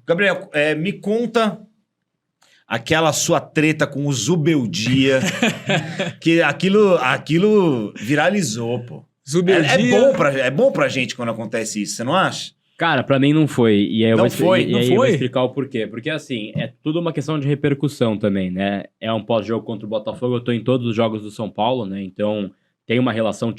Gabriel, me conta aquela sua treta com o Zubeldia, que aquilo viralizou, pô. Zubeldia... É bom pra gente quando acontece isso, você não acha? Cara, pra mim não foi. E aí eu Não vou, foi? e Não aí eu vou foi? explicar o porquê. Porque, assim, é tudo uma questão de repercussão também, né? É um pós-jogo contra o Botafogo, eu tô em todos os jogos do São Paulo, né? Então, tinha uma relação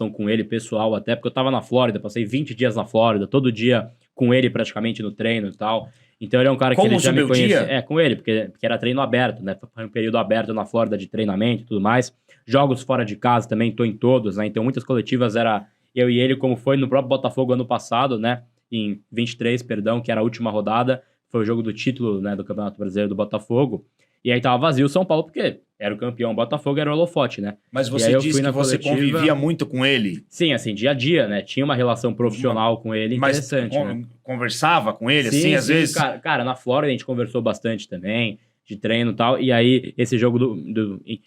com ele, pessoal, até porque eu tava na Flórida, passei 20 dias na Flórida, todo dia com ele praticamente no treino e tal. Então, ele é um cara que ele já me conhecia. É, com ele, porque era treino aberto, né? Foi um período aberto na Flórida de treinamento e tudo mais. Jogos fora de casa também, tô em todos, né? Então, muitas coletivas era eu e ele, como foi no próprio Botafogo ano passado, né? Em 23, perdão, que era a última rodada, foi o jogo do título, né, do Campeonato Brasileiro do Botafogo, e aí tava vazio o São Paulo, porque era o campeão, o Botafogo era o holofote, né? Mas você disse que você convivia muito com ele? Sim, assim, dia a dia, né? Tinha uma relação profissional com ele interessante, né? Conversava com ele, sim, assim, às vezes? Cara, na Flórida a gente conversou bastante também, de treino e tal, e aí esse jogo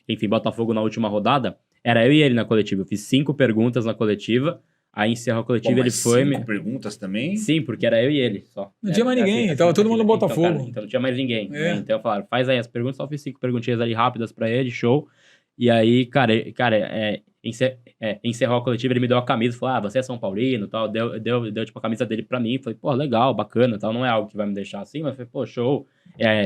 enfim, Botafogo na última rodada, era eu e ele na coletiva, eu fiz 5 perguntas na coletiva. Aí encerrou a coletiva, ele foi... 5 perguntas também? Sim, porque era eu e ele só. Não tinha mais ninguém, tava todo mundo no Botafogo. Então não tinha mais ninguém. Né? Então falaram, faz aí as perguntas, só fiz 5 perguntinhas ali rápidas pra ele, show. E aí, cara, encerrou a coletiva, ele me deu a camisa, falou, você é São Paulino e tal, deu tipo a camisa dele pra mim, falei, pô, legal, bacana, tal, não é algo que vai me deixar assim, mas falei, pô, show,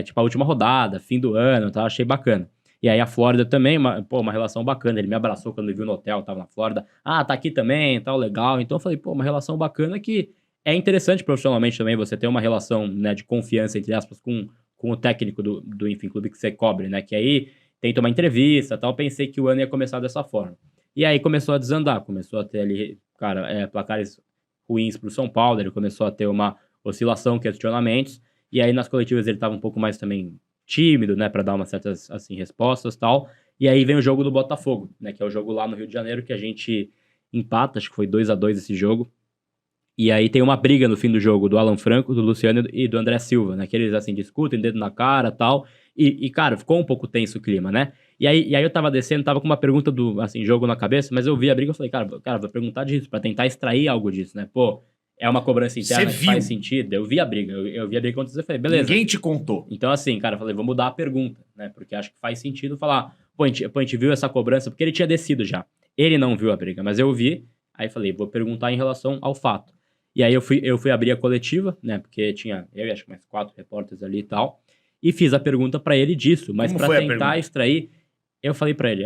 tipo a última rodada, fim do ano, tal, achei bacana. E aí a Flórida também, uma relação bacana. Ele me abraçou quando me viu no hotel, tava na Flórida. Tá aqui também, tal, legal. Então eu falei, uma relação bacana que é interessante profissionalmente também você ter uma relação, né, de confiança, entre aspas, com o técnico do enfim, clube que você cobre, né? Que aí tenta uma entrevista, tal. Pensei que o ano ia começar dessa forma. E aí começou a desandar, começou a ter ali, cara, placares ruins pro São Paulo, ele começou a ter uma oscilação, questionamentos. E aí nas coletivas ele tava um pouco mais também tímido, né, para dar umas certas, assim, respostas e tal. E aí vem o jogo do Botafogo, né, que é o jogo lá no Rio de Janeiro, que a gente empata, acho que foi 2-2 esse jogo. E aí tem uma briga no fim do jogo do Alan Franco, do Luciano e do André Silva, né, que eles, assim, discutem, dedo na cara e tal. E, cara, ficou um pouco tenso o clima, né? E aí eu tava descendo, tava com uma pergunta do, assim, jogo na cabeça, mas eu vi a briga e falei, cara, vou perguntar disso, pra tentar extrair algo disso, né? Pô, é uma cobrança interna que faz sentido. Eu vi a briga, eu vi a briga acontecer, eu falei, beleza. Ninguém te contou. Então, assim, cara, eu falei, vou mudar a pergunta, né? Porque acho que faz sentido falar, a gente viu essa cobrança, porque ele tinha descido já. Ele não viu a briga, mas eu vi. Aí falei, vou perguntar em relação ao fato. E aí eu fui abrir a coletiva, né? Porque tinha, eu e acho que mais 4 repórteres ali e tal. E fiz a pergunta pra ele disso, mas pra tentar extrair, eu falei pra ele,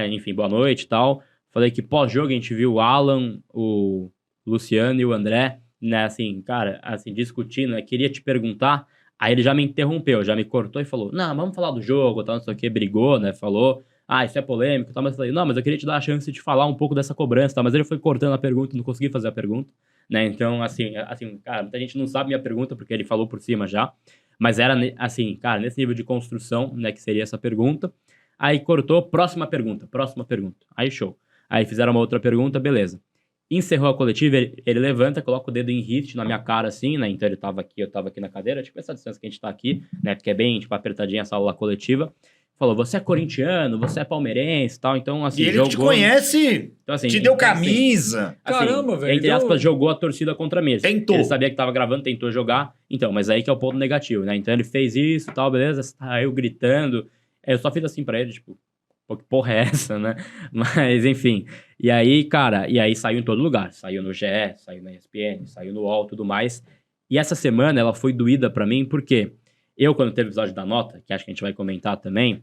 enfim, boa noite e tal. Falei que pós-jogo a gente viu o Alan, o Luciano e o André, né, assim, cara, assim, discutindo, né, queria te perguntar, aí ele já me interrompeu, já me cortou e falou, não, vamos falar do jogo, tal, não sei o que, brigou, né, falou, isso é polêmico, tal, mas eu falei, não, mas eu queria te dar a chance de falar um pouco dessa cobrança, tal, mas ele foi cortando a pergunta, não consegui fazer a pergunta, né, então, assim, cara, muita gente não sabe minha pergunta, porque ele falou por cima já, mas era, assim, cara, nesse nível de construção, né, que seria essa pergunta, aí cortou, próxima pergunta, aí show, aí fizeram uma outra pergunta, beleza. Encerrou a coletiva, ele levanta, coloca o dedo em hit na minha cara, assim, né? Então ele tava aqui, eu tava aqui na cadeira, tipo essa distância que a gente tá aqui, né? Porque é bem, tipo, apertadinha a sala coletiva. Falou, você é corintiano, você é palmeirense e tal, então, assim, e ele te conhece, então, assim, te deu camisa. Assim, caramba, velho. Entre aspas, jogou a torcida contra mim. Tentou. Ele sabia que tava gravando, tentou jogar. Então, mas aí que é o ponto negativo, né? Então ele fez isso e tal, beleza? Saiu gritando. Eu só fiz assim pra ele, tipo, pô, que porra é essa, né? Mas, enfim. E aí, cara, saiu em todo lugar. Saiu no GE, saiu na ESPN, saiu no UOL, tudo mais. E essa semana, ela foi doída pra mim, porque eu, quando teve o episódio da nota, que acho que a gente vai comentar também,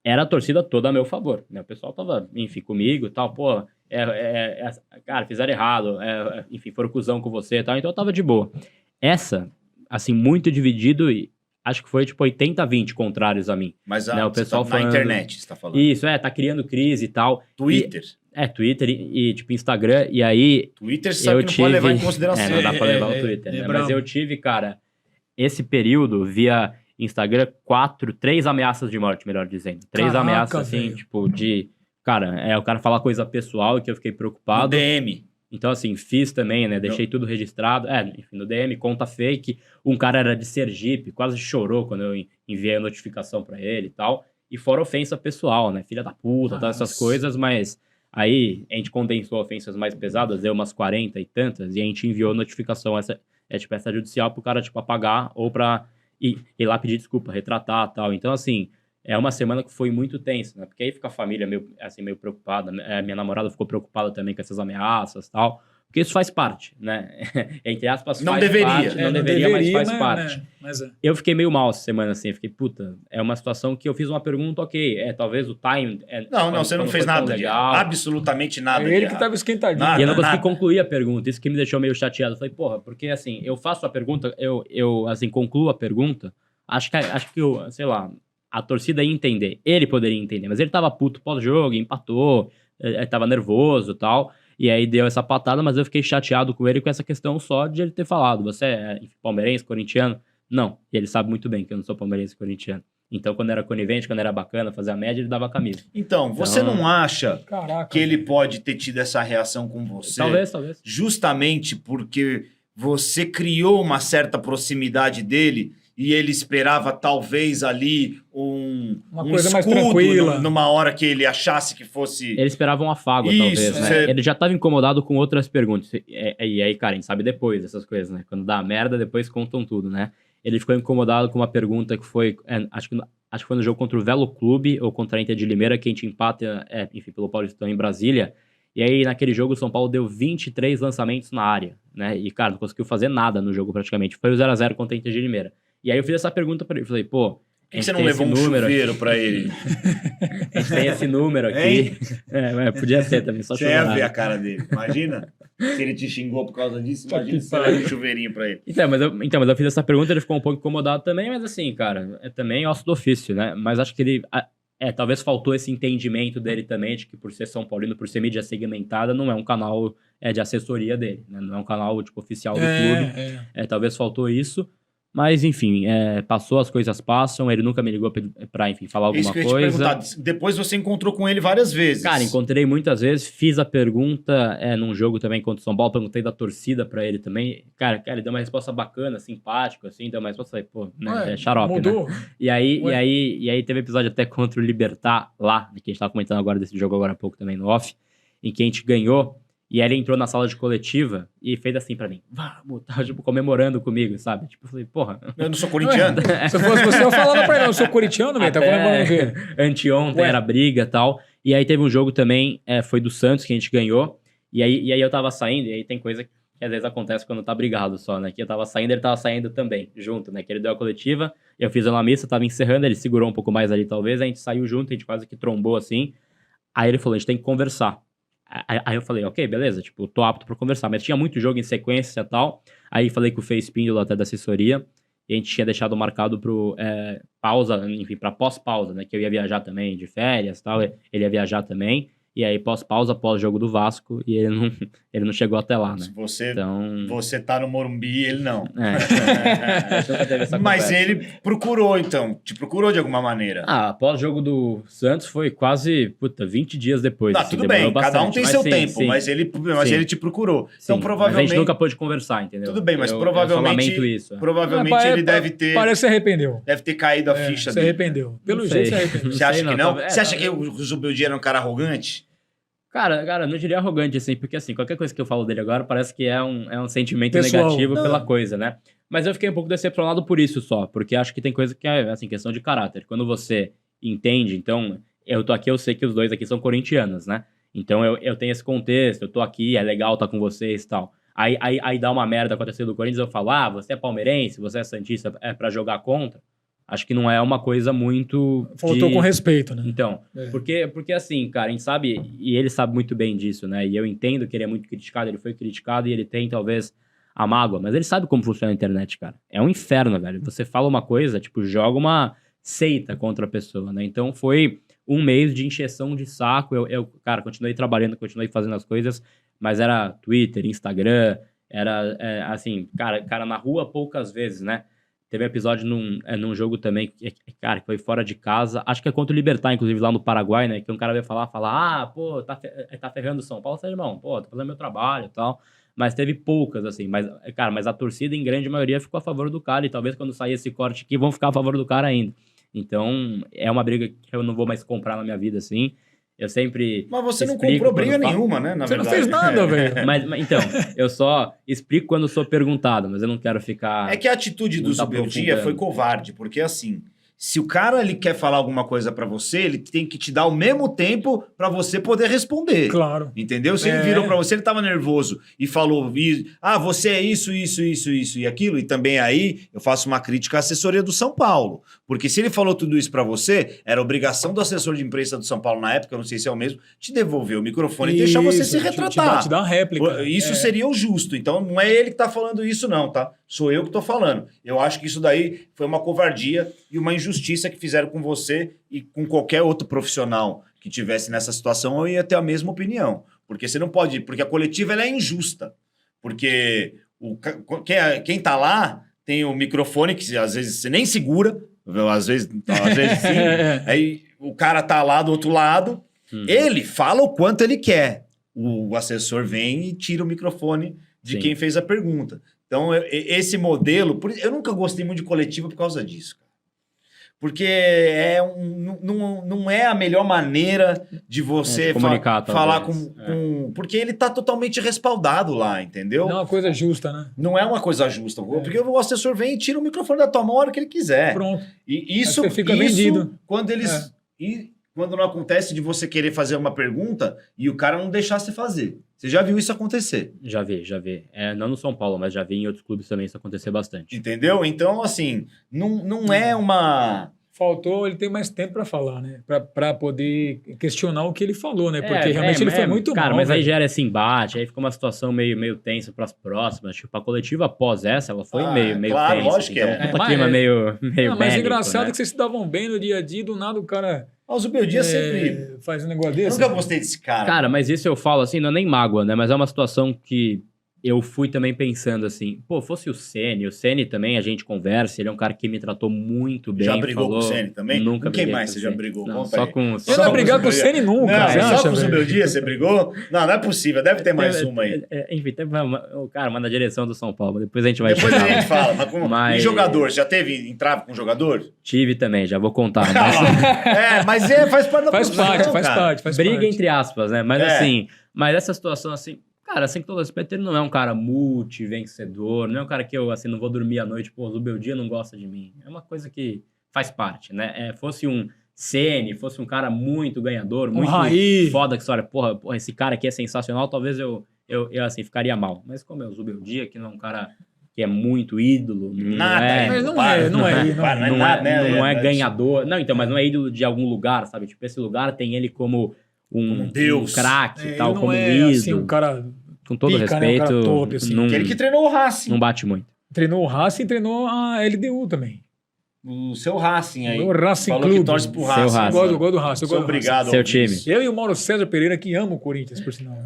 era a torcida toda a meu favor, né? O pessoal tava, enfim, comigo e tal, pô, cara, fizeram errado, enfim, foram cuzão com você e tal, então eu tava de boa. Essa, assim, muito dividido e acho que foi, tipo, 80-20 contrários a mim. Mas né? O pessoal tá falando, na internet, você tá falando. Isso, tá criando crise e tal. Twitter. Twitter e, tipo, Instagram, e aí... Twitter sabe que não pode levar em consideração. Não dá pra levar o Twitter, né? Mas eu tive, cara, esse período via Instagram 3 ameaças de morte, melhor dizendo. 3 ameaças, assim, véio. Tipo, de... Cara, o cara falar coisa pessoal que eu fiquei preocupado. No DM. Então, assim, fiz também, né? Deixei tudo registrado. Enfim, no DM, conta fake. Um cara era de Sergipe, quase chorou quando eu enviei a notificação pra ele e tal. E fora ofensa pessoal, né? Filha da puta, tal, essas coisas, mas... Aí, a gente condensou ofensas mais pesadas, deu umas 40 e tantas, e a gente enviou notificação tipo extrajudicial pro cara, tipo, apagar ou pra ir lá pedir desculpa, retratar e tal. Então, assim, é uma semana que foi muito tensa, né? Porque aí fica a família meio preocupada. Minha namorada ficou preocupada também com essas ameaças e tal. Porque isso faz parte, né? Entre aspas, não faz deveria. parte. Não deveria, mas faz parte. Mas Eu fiquei meio mal essa semana, assim. Eu fiquei, puta, é uma situação que eu fiz uma pergunta, ok. Talvez o time... Não, você não fez nada de absolutamente nada. Ele que tava esquentadinho. Nada, e eu não consegui concluir a pergunta. Isso que me deixou meio chateado. Eu falei, porra, porque assim, eu faço a pergunta, eu assim, concluo a pergunta. Acho que eu, sei lá, a torcida ia entender. Ele poderia entender, mas ele tava puto pós-jogo, empatou, tava nervoso e tal. E aí deu essa patada, mas eu fiquei chateado com ele com essa questão só de ele ter falado. Você é palmeirense, corintiano? Não. E ele sabe muito bem que eu não sou palmeirense, corintiano. Então, quando era conivente, quando era bacana fazer a média, ele dava a camisa. Então, você não acha que ele pode ter tido essa reação com você? Talvez. Justamente porque você criou uma certa proximidade dele e ele esperava talvez ali uma coisa mais tranquila, numa hora que ele achasse que fosse... Ele esperava um afago, talvez, né? Ele já estava incomodado com outras perguntas. E aí, cara, a gente sabe depois dessas coisas, né? Quando dá merda, depois contam tudo, né? Ele ficou incomodado com uma pergunta que foi... acho que foi no jogo contra o Velo Clube ou contra a Inter de Limeira, que a gente empata, enfim, pelo Paulistão em Brasília. E aí, naquele jogo, o São Paulo deu 23 lançamentos na área, né? E, cara, não conseguiu fazer nada no jogo praticamente. Foi o 0x0 contra a Inter de Limeira. E aí eu fiz essa pergunta pra ele. Falei, pô... Por que você não levou um chuveiro pra ele? A gente tem esse número aqui. Podia ser também, só chorar. Você ia ver a cara dele, imagina? Se ele te xingou por causa disso, imagina se você leva um chuveirinho pra ele. Então, mas eu fiz essa pergunta, ele ficou um pouco incomodado também, mas assim, cara, é também osso do ofício, né? Mas acho que ele... talvez faltou esse entendimento dele também, de que por ser São Paulino, por ser mídia segmentada, não é um canal de assessoria dele, né? Não é um canal, tipo, oficial do clube. Talvez faltou isso. Mas, enfim, passou, as coisas passam, ele nunca me ligou pra, enfim, falar alguma coisa. Isso que eu ia te perguntar. Depois você encontrou com ele várias vezes. Cara, encontrei muitas vezes, fiz a pergunta num jogo também contra o São Paulo, perguntei da torcida pra ele também. Cara, ele deu uma resposta bacana, simpática, assim, deu uma resposta, pô, né, xarope, mudou. Né? E aí teve episódio até contra o Libertad lá, que a gente tava comentando agora desse jogo agora há pouco também no off, em que a gente ganhou. E aí ele entrou na sala de coletiva e fez assim pra mim, vamos, tava tipo comemorando comigo, sabe? Tipo, eu falei, porra... Eu não sou corintiano. Se fosse você, eu falava pra ele, eu sou corintiano, velho, tá comemorando o quê? Anteontem era briga e tal. E aí teve um jogo também, foi do Santos, que a gente ganhou. E aí eu tava saindo, e aí tem coisa que às vezes acontece quando tá brigado só, né? Que eu tava saindo, ele tava saindo também, junto, né? Que ele deu a coletiva, eu fiz uma missa, tava encerrando, ele segurou um pouco mais ali talvez, a gente saiu junto, a gente quase que trombou assim. Aí ele falou, a gente tem que conversar. Aí eu falei, ok, beleza, tipo, tô apto pra conversar. Mas tinha muito jogo em sequência e tal. Aí falei com o Fê Espíndola até da assessoria. E a gente tinha deixado marcado pro pausa, enfim, pra pós-pausa, né? Que eu ia viajar também de férias e tal. Ele ia viajar também. E aí, pós-pausa, pós-jogo do Vasco, e ele não chegou até lá, né? Você tá no Morumbi, ele não. Mas ele procurou, então. Te procurou de alguma maneira. Pós-jogo do Santos foi quase, 20 dias depois. Assim, tudo bem, bastante, cada um tem seu tempo, sim. Mas ele te procurou. Sim, então, provavelmente... Mas a gente nunca pôde conversar, entendeu? Tudo bem, mas provavelmente... Eu isso. Provavelmente ele deve ter... Parece que se arrependeu. Deve ter caído a ficha dele. Se arrependeu. Pelo jeito, se arrependeu. Você acha que não? Você acha que o Zubeldia era um cara arrogante? Cara, não diria arrogante, assim, porque, assim, qualquer coisa que eu falo dele agora parece que é um sentimento pessoal, negativo pela coisa, né? Mas eu fiquei um pouco decepcionado por isso só, porque acho que tem coisa que é, assim, questão de caráter. Quando você entende, então, eu tô aqui, eu sei que os dois aqui são corintianos, né? Então, eu tenho esse contexto, eu tô aqui, é legal estar com vocês e tal. Aí dá uma merda com a torcida do Corinthians, eu falo, você é palmeirense, você é santista, é pra jogar contra. Acho que não é uma coisa muito... Faltou com respeito, né? Então, porque assim, cara, a gente sabe, e ele sabe muito bem disso, né? E eu entendo que ele é muito criticado, ele foi criticado e ele tem, talvez, a mágoa. Mas ele sabe como funciona a internet, cara. É um inferno, velho. Você fala uma coisa, tipo, joga uma seita contra a pessoa, né? Então, foi um mês de encheção de saco. Eu cara, continuei trabalhando, continuei fazendo as coisas, mas era Twitter, Instagram, era, assim, cara, na rua poucas vezes, né? Teve um episódio num jogo também, que foi fora de casa. Acho que é contra o Libertad, inclusive, lá no Paraguai, né? Que um cara veio falar, pô, tá ferrando o São Paulo. Você, irmão, pô, tô fazendo meu trabalho e tal. Mas teve poucas, assim. Mas a torcida, em grande maioria, ficou a favor do cara. E talvez quando sair esse corte aqui, vão ficar a favor do cara ainda. Então, é uma briga que eu não vou mais comprar na minha vida, assim. Eu sempre. Mas você não explico comprou briga quando falo. nenhuma, né? Na Você verdade. não fez nada, velho. Mas, então, eu só explico quando sou perguntado, mas eu não quero ficar. É que a atitude do Não tá Zubeldia foi aprofundando. covarde, porque assim, se o cara ele quer falar alguma coisa pra você, ele tem que te dar o mesmo tempo pra você poder responder. Claro. Entendeu? Se ele É. virou pra você, ele tava nervoso e falou, você é isso e aquilo, e também aí eu faço uma crítica à assessoria do São Paulo. Porque se ele falou tudo isso pra você, era obrigação do assessor de imprensa do São Paulo na época, eu não sei se é o mesmo, te devolver o microfone e deixar você se Isso, retratar. Te dá uma réplica. Isso seria o justo. Então, não é ele que tá falando isso, não, tá? Sou eu que tô falando. Eu acho que isso daí foi uma covardia e uma injustiça que fizeram com você e com qualquer outro profissional que tivesse nessa situação, eu ia ter a mesma opinião. Porque você não pode... Porque a coletiva ela é injusta. Porque quem tá lá tem o microfone que às vezes você nem segura, às vezes sim. Aí o cara tá lá do outro lado, ele fala o quanto ele quer. O assessor vem e tira o microfone de Sim. quem fez a pergunta. Então, esse modelo... Eu nunca gostei muito de coletiva por causa disso, cara. Porque não é a melhor maneira de você de comunicar, falar talvez. com... Porque ele tá totalmente respaldado lá, entendeu? Não é uma coisa justa, né? Não é uma coisa justa. Porque o assessor vem e tira o microfone da tua mão a hora que ele quiser. Pronto. E isso, Aí você fica vendido. quando eles... Quando não acontece de você querer fazer uma pergunta e o cara não deixar você fazer. Você já viu isso acontecer. Já vi. Não no São Paulo, mas já vi em outros clubes também isso acontecer bastante. Entendeu? Então, assim, não é uma... Faltou ele ter mais tempo pra falar, né? Pra poder questionar o que ele falou, né? Porque realmente ele foi muito cara, mal, mas aí velho. gera esse embate, aí fica uma situação meio tensa pras próximas. Tipo, a coletiva após essa, ela foi meio claro, tensa. lógico que é. Um puta Mas- clima meio Mas bélico, engraçado né? é que vocês se davam bem no dia a dia, do nada o cara O Zubeldia sempre... faz um negócio Eu desse. nunca gostei desse cara. Cara, mas isso eu falo assim, não é nem mágoa, né? Mas é uma situação que eu fui também pensando assim, pô, fosse o Ceni também a gente conversa, ele é um cara que me tratou muito bem. Já brigou falou, com o Ceni também? Nunca Com quem briguei mais com você o já Ceni. brigou? Não, Conta só aí. com... Você Só não vai com brigar o com o Zubeldia. Ceni nunca, Não, você só acha, com o velho? Zubeldia você brigou? Não é possível. Deve ter mais uma aí. Enfim, teve o cara, uma na direção do São Paulo, depois a gente vai Depois a chegar gente lá. fala. Mas... Mas- E jogador? Já teve entrave com jogador? Tive também, já vou contar. Mas... Mas faz parte da Faz profissão, parte, faz cara. parte, faz briga parte. entre aspas, né? Mas É. assim, mas essa situação assim, cara, assim, com todo respeito, ele não é um cara multi-vencedor, não é um cara que eu, assim, não vou dormir à noite, pô, o Zubeldia não gosta de mim. É uma coisa que faz parte, né? Fosse um Ceni, fosse um cara muito ganhador, muito Raí. foda, que você olha, porra, esse cara aqui é sensacional, talvez eu assim, ficaria mal. Mas como é o Zubeldia, que não é um cara que é muito ídolo, Nada, Mas não para, é, não é, não para, é. não nada, né? não é ganhador. Não, então, mas não é ídolo de algum lugar, sabe? Tipo, esse lugar tem ele como um Deus. craque e Ele tal, não como um é ídolo. assim, um cara Com todo pica, né? Um respeito, cara top, assim. não, Aquele que treinou o Racing. não bate muito. treinou o Racing e treinou a LDU também. O seu Racing aí. O Racing Falou Clube. que torce pro Seu Racing. Racing. Eu gosto do Racing. Eu Sou gosto do Racing. obrigado. a Seu ouvir time. isso. Eu e o Mauro César Pereira, que ama o Corinthians, por sinal.